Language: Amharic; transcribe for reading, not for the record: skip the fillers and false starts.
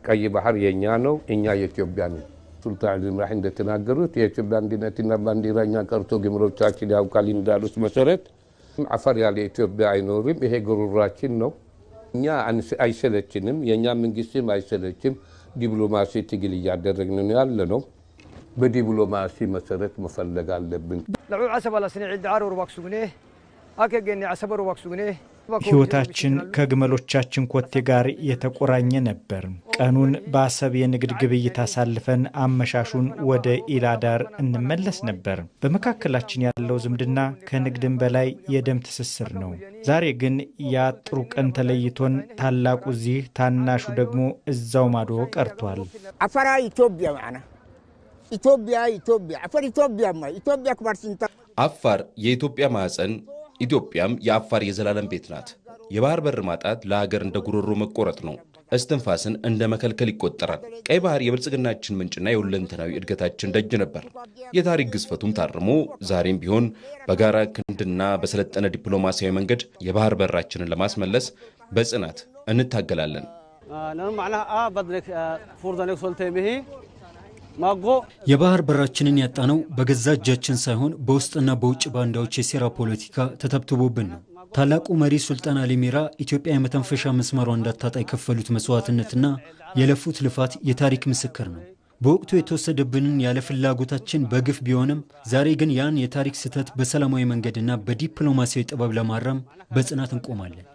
ቀይ ባህር የኛ ነው እኛ የኢትዮጵያ ነው ሱልጣን አሊ ኢብራሂም እንደተናገሩት የኢትዮጵያ አንድነትና ባንዲራኛ ቀርቶ ግምሮቻችን ያውቃል እንዳሉት መሰረት አፈር ያለ ኢትዮጵያ አይኖርም ይሄ ጉሩራችን ነው እኛ አይሰለችንም የኛ መንግስትም አይሰለችም ዲፕሎማሲ ትግል ያደረግን ነው ያለ ነው በዲፕሎማሲ መሰረት መፈለግ አለብን ለዑ አሰብ አላስኒ ዒድ ዓሩ ወባክሱግኔ አከገኒ አሰበሩ ወባክሱግኔ ሕይወታችን ከግመሎቻችን ኮቴ ጋር የተቆራኘ ነበር ቀኑን በአሰብ የንግድ ግብይት አሳልፈን አመሻሹን ወደ ኢላዳር እንመለስ ነበር በመካከላችን ያለው ዝምድና ከንግድም በላይ የደም ትስስር ነው ዛሬ ግን ያ ጥሩ ቀን ተለይቶን ታላቁ እዚህ ታናሹ ደግሞ እዛው ማዶ ቀርቷል አፈራ ኢትዮጵያ ማና ኢትዮጵያ አፈር ኢትዮጵያ ክባርሲንታ አፋር የኢትዮጵያ ማዕፀን ኢትዮጵያም የአፋር የዘላለም ቤት ናት የባህር በር ማጣት ለሀገር እንደ ጉሮሮ መቆረጥ ነው እስትንፋስን እንደ መከልከል ይቆጠራል ቀይ ባህር የብልጽግናችን ምንጭና የሁለንተናዊ እድገታችን ደጅ ነበር የታሪክ ግዝፈቱም ታርሞ ዛሬም ቢሆን በጋራ ክንድና በሰለጠነ ዲፕሎማሲያዊ መንገድ የባህር በራችንን ለማስመለስ በጽናት እንታገላለን የባህር በራችንን ያጣነው በገዛ እጃችን ሳይሆን በውስጥና በውጭ ባንዳዎች የሴራ ፖለቲካ ተተብትቦብን ነው ታላቁ መሪ ሱልጣን አሊ ሚራ ኢትዮጵያ የመተንፈሻ መስመሯ እንዳታጣ የከፈሉት መስዋዕትነትና የለፉት ልፋት የታሪክ ምስክር ነው በወቅቱ የተወሰደብንን ያለ ፍላጎታችን በግፍ ቢሆንም ዛሬ ግን ያን የታሪክ ስህተት በሰላማዊ መንገድና በዲፕሎማሲያዊ ጥበብ ለማረም በጽናት እንቆማለን